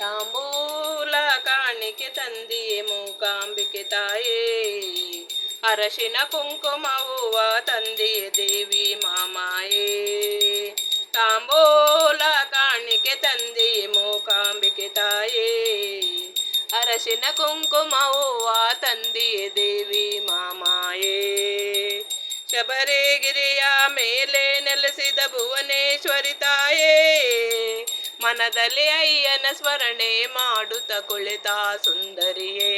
ತಾಂಬೂಲ ಕಾಣಿಕೆ ತಂದಿಯೇ ಮೂಕಾಂಬಿಕೆ ತಾಯೇ, ಅರಶಿನ ಕುಂಕುಮ ಹೂವ ತಂದಿಯೇ ದೇವಿ ಮಾಮಾಯೇ. ತಾಂಬೂಲ ಕಾಣಿಕೆ ತಂದಿಯೇ ಮೂಕಾಂಬಿಕೆ ತಾಯೇ, ಅರಶಿನ ಕುಂಕುಮ ಹೂವ ತಂದಿಯೇ ದೇವಿ ಮಾಮಾಯೇ. ಶಬರಿಗಿರಿಯ ಮೇಲೆ ನೆಲೆಸಿದ ಭುವನೇಶ್ವರಿ ತಾಯೇ, ಮನದಲ್ಲಿ ಅಯ್ಯನ ಸ್ಮರಣೆ ಮಾಡುತ್ತ ಕುಳಿತ ಸುಂದರಿಯೇ.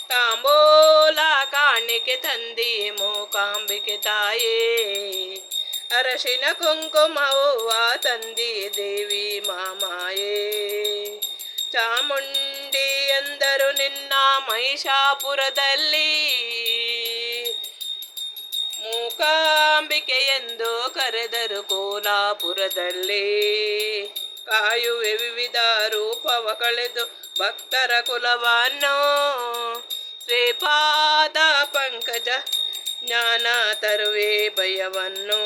ತಾಂಬೂಲ ಕಾಣಿಕೆ ತಂದಿಯೇ ಮೂಕಾಂಬಿಕೆ ತಾಯೇ, ಅರಶಿನ ಕುಂಕುಮ ಹೂವ ತಂದಿಯೇ ದೇವಿ ಮಾಮಾಯೇ. ಚಾಮುಂಡಿ ಎಂದರು ನಿನ್ನ ಮಹಿಷಾಪುರದಲ್ಲಿ, ಮೂಕಾಂಬಿಕೆ ಎಂದು ಕರೆದರು ಕೋಲಾಪುರದಲ್ಲಿ. ಕಾಯುವೆ ವಿವಿಧ ರೂಪವ ಕಳೆದು ಭಕ್ತರ ಕುಲವನ್ನು, ಶ್ರೀಪಾದ ಪಂಕಜ ಜ್ಞಾನ ತರುವೆ ಭಯವನ್ನು.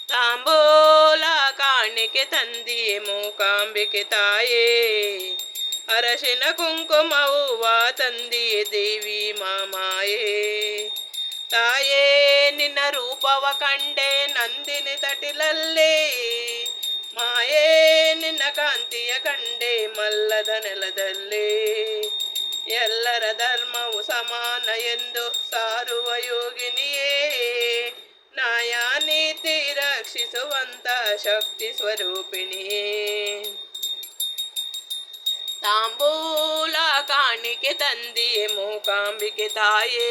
ತಾಂಬೂಲ ಕಾಣಿಕೆ ತಂದಿಯೇ ಮೂಕಾಂಬಿಕೆ ತಾಯೇ, ಅರಶಿನ ಕುಂಕುಮ ಹೂವ ತಂದಿಯೇ ದೇವಿ ಮಾಮಾಯೇ. ತಾಯೇ ನಿನ್ನ ರೂಪವ ಕಂಡೆ ನಂದಿನಿ ತಟಿಲಲ್ಲಿ, ಮಾಯೇ ನಿನ್ನ ಕಾಂತಿಯ ಕಂಡೆ ಮಲ್ಲದ ನೆಲದಲ್ಲಿ. ಎಲ್ಲರ ಧರ್ಮವು ಸಮಾನ ಎಂದು ಸಾರುವ ಯೋಗಿನಿಯೇ, ನ್ಯಾಯ ನೀತಿ ರಕ್ಷಿಸುವಂತ ಶಕ್ತಿ ಸ್ವರೂಪಿಣಿಯೇ. ತಾಂಬೂಲ ಕಾಣಿಕೆ ತಂದಿಯೇ ಮೂಕಾಂಬಿಕೆ ತಾಯೇ,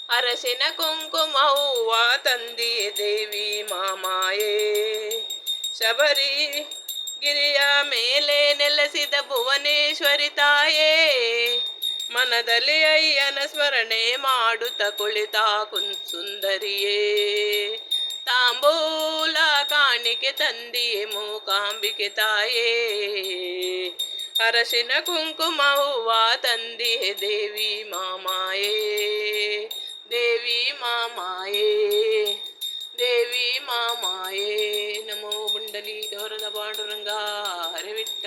ಅರಸಿನ ಕುಂಕುಮ ಹೂವ ತಂದಿಯೇ ದೇವಿ ಮಾಮಾಯೇ. ಶಬರಿ ಗಿರಿಯ ಮೇಲೆ ನೆಲೆಸಿದ ಭುವನೇಶ್ವರಿ ತಾಯೇ, ಮನದಲ್ಲಿ ಅಯ್ಯನ ಸ್ಮರಣೆ ಮಾಡುತ್ತ ಕುಳಿತ ಸುಂದರಿಯೇ. ತಾಂಬೂಲ ಕಾಣಿಕೆ ತಂದಿಯೇ ಮೂಕಾಂಬಿಕೆ ತಾಯೇ, ಅರಶಿನ ಕುಂಕುಮ ಹೂವ ತಂದಿಯೇ ದೇವಿ ಮಾಮಾಯೇ. ದೇವಿ ಮಾಮಾಯೇ, ದೇವಿ ಮಾಮಾಯೇ. ನಮೋ ಮುಂಡಲಿ ಗೌರದ ಪಾಂಡುರಂಗ ಹರಿವಿಟ್ಟ.